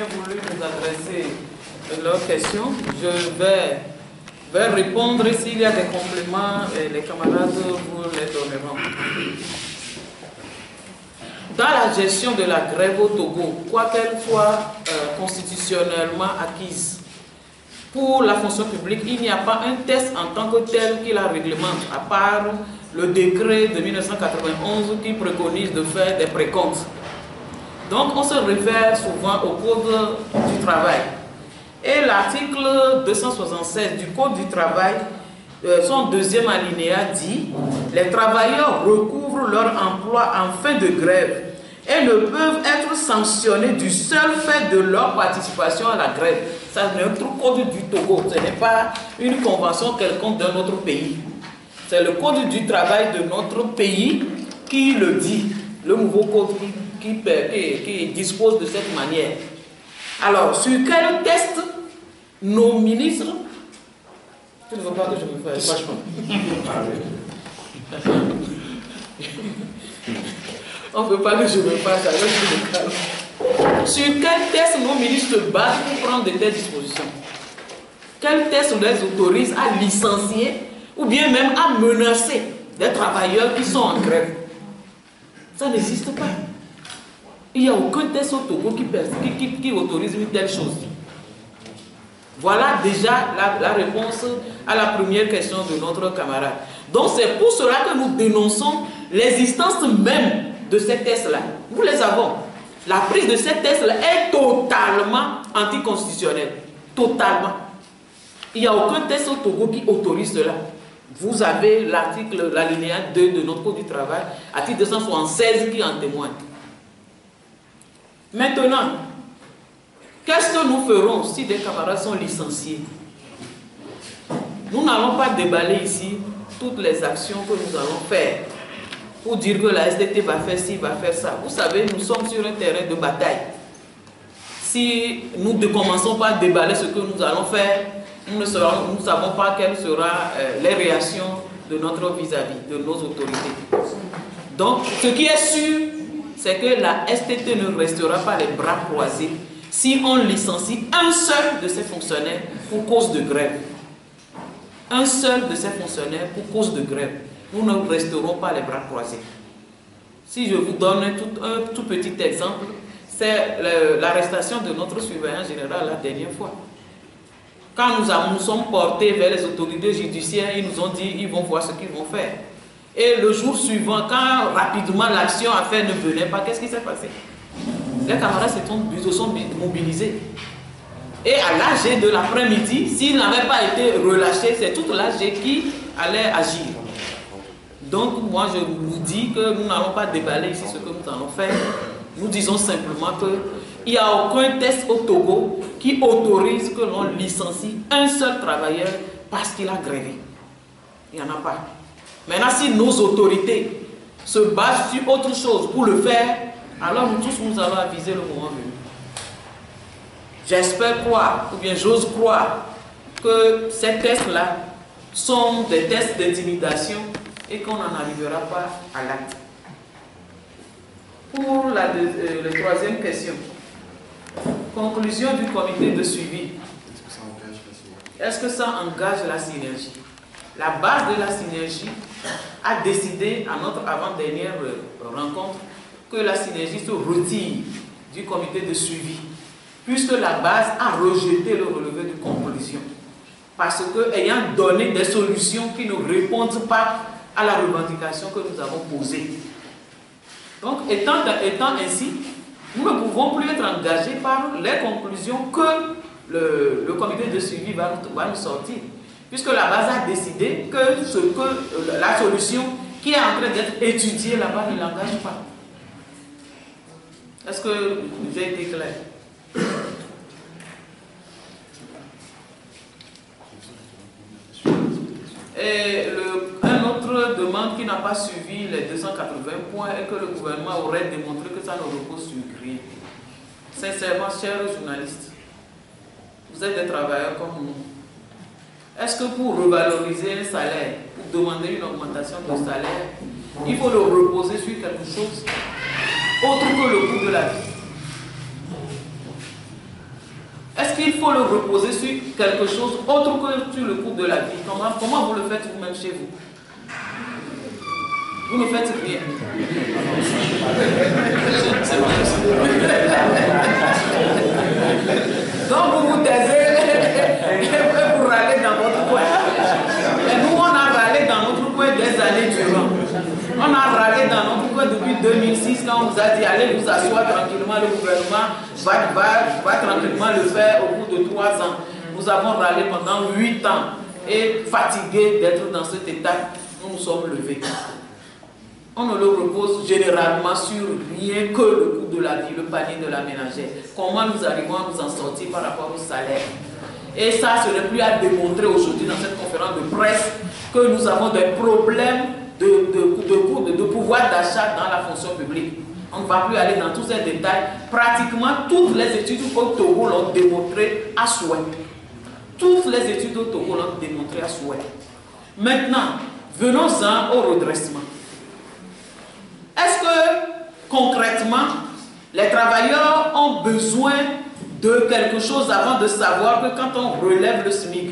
voulu nous adresser leurs questions. Je vais répondre. S'il y a des compléments, les camarades vous les donneront. Dans la gestion de la grève au Togo, quoi qu'elle soit constitutionnellement acquise, pour la fonction publique, il n'y a pas un test en tant que tel qui la réglemente, à part le décret de 1991 qui préconise de faire des précomptes. Donc on se réfère souvent au Code du travail. Et l'article 276 du Code du travail, son deuxième alinéa dit « Les travailleurs recouvrent leur emploi en fin de grève et ne peuvent être sanctionnés du seul fait de leur participation à la grève. » Ça, c'est notre Code du Togo, ce n'est pas une convention quelconque d'un autre pays. C'est le Code du travail de notre pays qui le dit, le nouveau Code qui dispose de cette manière. Alors, sur quel test nos ministres... Tu ne veux pas que je me fasse, franchement. On ne veut pas que je me fasse, alors je me calme. Sur quel test nos ministres se basent pour prendre de telles dispositions? Quel test les autorise à licencier ou bien même à menacer des travailleurs qui sont en grève? Ça n'existe pas. Il n'y a aucun test au Togo qui autorise une telle chose. Voilà déjà la réponse à la première question de notre camarade. Donc c'est pour cela que nous dénonçons l'existence même de ces tests-là. Nous les avons. La prise de ces tests-là est totalement anticonstitutionnelle. Totalement. Il n'y a aucun test au Togo qui autorise cela. Vous avez l'article, l'alinéa 2 de notre Code du travail, article 276 qui en témoigne. Maintenant, qu'est-ce que nous ferons si des camarades sont licenciés? Nous n'allons pas déballer ici toutes les actions que nous allons faire pour dire que la SDT va faire ci, va faire ça. Vous savez, nous sommes sur un terrain de bataille. Si nous ne commençons pas à déballer ce que nous allons faire, nous ne savons pas quelles seront les réactions de notre vis-à-vis, de nos autorités. Donc, ce qui est sûr, c'est que la STT ne restera pas les bras croisés si on licencie un seul de ses fonctionnaires pour cause de grève. Un seul de ses fonctionnaires pour cause de grève. Nous ne resterons pas les bras croisés. Si je vous donne un tout petit exemple, c'est l'arrestation de notre surveillant général la dernière fois. Quand nous sommes portés vers les autorités judiciaires, ils nous ont dit qu'ils vont voir ce qu'ils vont faire. Et le jour suivant, quand rapidement l'action à faire ne venait pas, qu'est-ce qui s'est passé? Les camarades se sont mobilisés. Et à l'AG de l'après-midi, s'ils n'avaient pas été relâchés, c'est toute l'AG qui allait agir. Donc moi je vous dis que nous n'allons pas déballer ici ce que nous allons faire. Nous disons simplement qu'il n'y a aucun test au Togo qui autorise que l'on licencie un seul travailleur parce qu'il a grévé. Il n'y en a pas. Maintenant, si nos autorités se basent sur autre chose pour le faire, alors nous tous nous allons aviser le moment venu. J'espère croire, ou bien j'ose croire, que ces tests-là sont des tests d'intimidation et qu'on n'en arrivera pas à l'acte. Pour la troisième question, conclusion du comité de suivi. Est-ce que ça engage la synergie? La base de la synergie a décidé à notre avant-dernière rencontre que la synergie se retire du comité de suivi, puisque la base a rejeté le relevé de conclusion. Parce que, ayant donné des solutions qui ne répondent pas à la revendication que nous avons posée. Donc, étant ainsi, nous ne pouvons plus être engagés par les conclusions que le comité de suivi va nous sortir. Puisque la base a décidé que la solution qui est en train d'être étudiée là-bas ne l'engage pas. Est-ce que j'ai été clair? Et un autre demande qui n'a pas suivi les 280 points est que le gouvernement aurait démontré que ça ne repose sur rien. Sincèrement, chers journalistes, vous êtes des travailleurs comme nous. Est-ce que pour revaloriser un salaire, pour demander une augmentation de salaire, il faut le reposer sur quelque chose autre que le coût de la vie? Est-ce qu'il faut le reposer sur quelque chose autre que sur le coût de la vie? Comment vous le faites vous-même chez vous? Vous ne faites rien. Donc vous vous taisez et vous râlez dans votre coin. Et nous, on a râlé dans notre coin des années durant. On a râlé dans notre coin depuis 2006 quand on vous a dit allez vous asseoir tranquillement, le gouvernement va tranquillement le faire au bout de 3 ans. Nous avons râlé pendant 8 ans et fatigués d'être dans cet état, nous nous sommes levés. On ne le repose généralement sur rien que le coût de la vie, le panier de la ménagère. Comment nous arrivons à nous en sortir par rapport au salaire. Et ça, ce n'est plus à démontrer aujourd'hui dans cette conférence de presse que nous avons des problèmes de pouvoir d'achat dans la fonction publique. On ne va plus aller dans tous ces détails. Pratiquement toutes les études au Togo l'ont démontré à souhait. Toutes les études au Togo l'ont démontré à souhait. Maintenant, venons-en au redressement. Est-ce que, concrètement, les travailleurs ont besoin de quelque chose avant de savoir que quand on relève le SMIC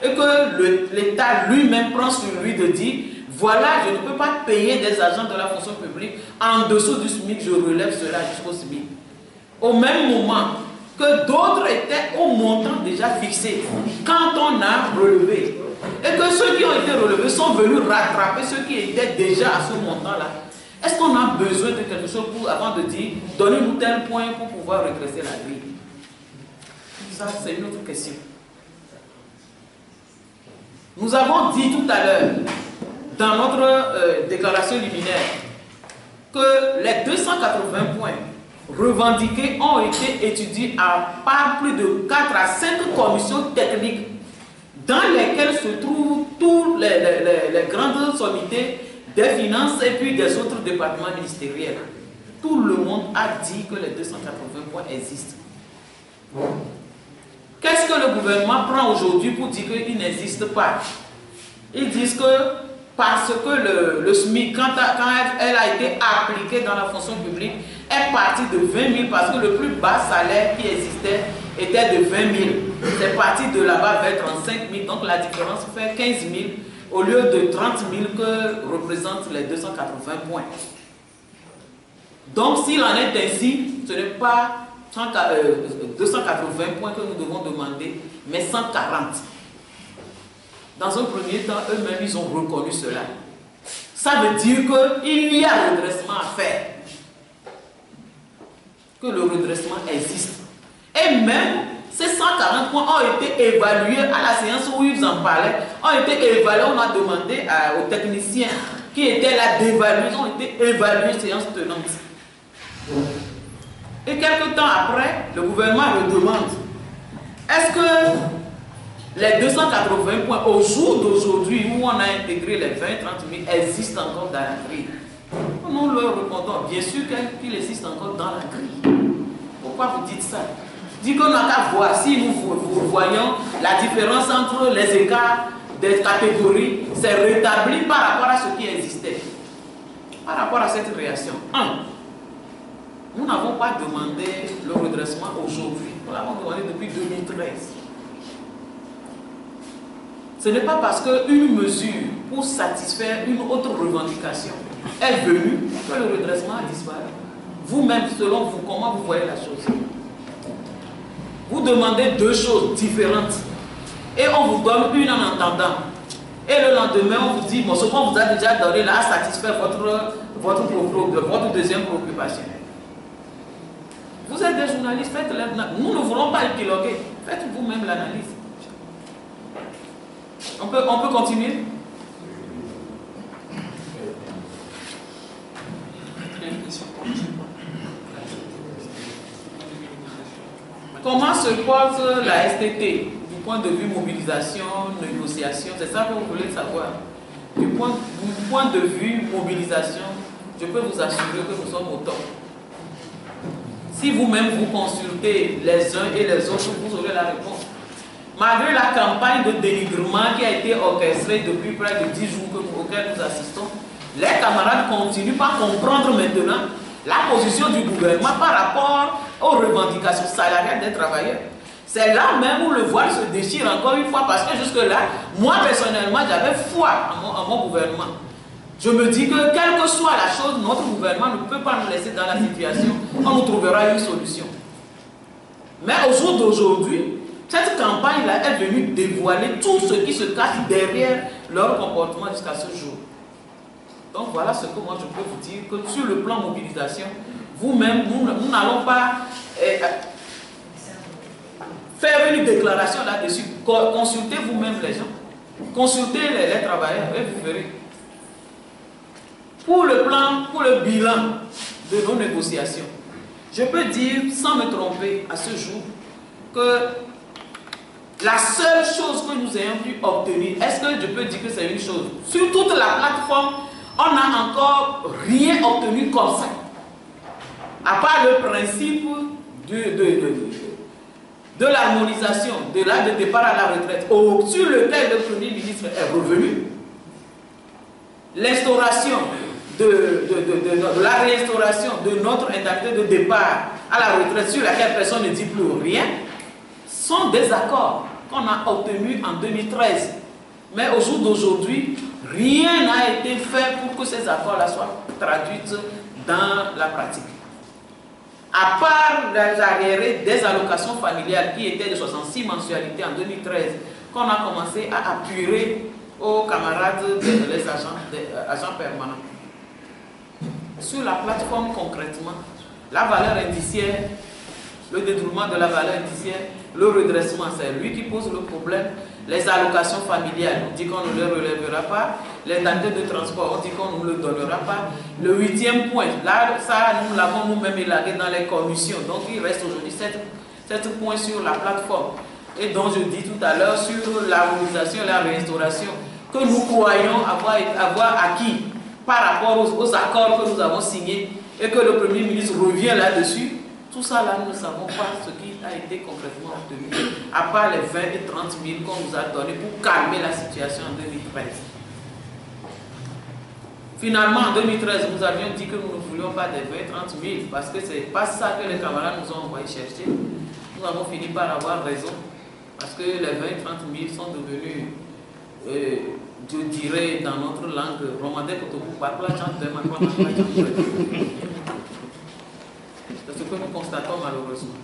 et que l'État lui-même prend sur lui de dire voilà, je ne peux pas payer des agents de la fonction publique en dessous du SMIC, je relève cela jusqu'au SMIC. Au même moment que d'autres étaient au montant déjà fixé quand on a relevé. Et que ceux qui ont été relevés sont venus rattraper ceux qui étaient déjà à ce montant-là. Est-ce qu'on a besoin de quelque chose avant de dire donnez-nous tel point pour pouvoir redresser la grille? Ça, c'est une autre question. Nous avons dit tout à l'heure, dans notre déclaration liminaire, que les 280 points revendiqués ont été étudiés par plus de 4 à 5 commissions techniques dans lesquelles se trouvent tous les grandes sommités des finances et puis des autres départements ministériels. Tout le monde a dit que les 280 points existent. Qu'est-ce que le gouvernement prend aujourd'hui pour dire qu'il n'existe pas? Ils disent que parce que le SMIC, quand elle a été appliquée dans la fonction publique, est partie de 20 000 parce que le plus bas salaire qui existait était de 20 000. C'est parti de là-bas vers 35 000, donc la différence fait 15 000 au lieu de 30 000 que représentent les 280 points. Donc s'il en est ainsi, ce n'est pas 280 points que nous devons demander, mais 140. Dans un premier temps, eux-mêmes, ils ont reconnu cela. Ça veut dire qu'il y a redressement à faire. Que le redressement existe. Et même, ces 140 points ont été évalués à la séance où ils en parlaient. Ont été évalués, on a demandé aux techniciens qui étaient là d'évaluer, ils ont été évalués séance tenante. Et quelques temps après, le gouvernement redemande, est-ce que les 280 points au jour d'aujourd'hui où on a intégré les 20-30 000 existent encore dans la grille? Nous leur répondons, bien sûr qu'il existe encore dans la grille. Pourquoi vous dites ça? Dites qu'on n'a qu'à voir si nous voyons la différence entre les écarts des catégories, c'est rétabli par rapport à ce qui existait. Par rapport à cette réaction. 1. Nous n'avons pas demandé le redressement aujourd'hui. Nous l'avons demandé depuis 2013. Ce n'est pas parce qu'une mesure pour satisfaire une autre revendication est venue que le redressement a disparu. Vous-même, selon vous, comment vous voyez la chose? Vous demandez deux choses différentes et on vous donne une en entendant. Et le lendemain, on vous dit, bon, ce qu'on vous a déjà donné là satisfait votre deuxième préoccupation. Vous êtes des journalistes, faites l'analyse. Nous ne voulons pas épiloguer. Faites vous-même l'analyse. On peut continuer? Comment se pose la STT du point de vue mobilisation, négociation? C'est ça que vous voulez savoir. Du point de vue mobilisation, je peux vous assurer que nous sommes au top. Si vous-même vous consultez les uns et les autres, vous aurez la réponse. Malgré la campagne de dénigrement qui a été orchestrée depuis près de 10 jours auquel nous assistons, les camarades continuent par comprendre maintenant la position du gouvernement par rapport aux revendications salariales des travailleurs. C'est là même où le voile se déchire encore une fois, parce que jusque-là, moi personnellement, j'avais foi en mon gouvernement. Je me dis que quelle que soit la chose, notre gouvernement ne peut pas nous laisser dans la situation, on nous trouvera une solution. Mais au jour d'aujourd'hui, cette campagne-là est venue dévoiler tout ce qui se cache derrière leur comportement jusqu'à ce jour. Donc voilà ce que moi je peux vous dire, que sur le plan mobilisation, vous-même, nous n'allons pas faire une déclaration là-dessus. Consultez vous-même les gens, consultez les travailleurs et vous verrez. Pour le bilan de nos négociations, je peux dire, sans me tromper à ce jour, que la seule chose que nous ayons pu obtenir, est-ce que je peux dire que c'est une chose? Sur toute la plateforme, on n'a encore rien obtenu comme ça. À part le principe de l'harmonisation, de l'âge de départ à la retraite, sur lequel le Premier ministre est revenu, l'instauration de la réinstauration de notre indemnité de départ à la retraite, sur laquelle personne ne dit plus rien, sont des accords qu'on a obtenus en 2013. Mais au jour d'aujourd'hui, rien n'a été fait pour que ces accords-là soient traduits dans la pratique. À part les arriérés des allocations familiales qui étaient de 66 mensualités en 2013, qu'on a commencé à apurer aux camarades des agents permanents. Sur la plateforme concrètement, la valeur indiciaire, le dédoublement de la valeur indiciaire, le redressement, c'est lui qui pose le problème. Les allocations familiales, on dit qu'on ne les relèvera pas. Les indemnités de transport, on dit qu'on ne le donnera pas. Le 8e point, là, ça, nous l'avons nous-mêmes élagué dans les commissions. Donc, il reste aujourd'hui 7 points sur la plateforme. Et dont je dis tout à l'heure sur l'harmonisation et la réinstauration que nous croyons avoir acquis par rapport aux accords que nous avons signés et que le Premier ministre revient là-dessus. Tout ça, là, nous ne savons pas ce qui a été concrètement obtenu, à part les 20 et 30 000 qu'on nous a donnés pour calmer la situation en 2013. Finalement, en 2013, nous avions dit que nous ne voulions pas des 20 et 30 000, parce que ce n'est pas ça que les camarades nous ont envoyé chercher. Nous avons fini par avoir raison, parce que les 20 et 30 000 sont devenus, je dirais dans notre langue romandais, c'est ce que nous constatons malheureusement.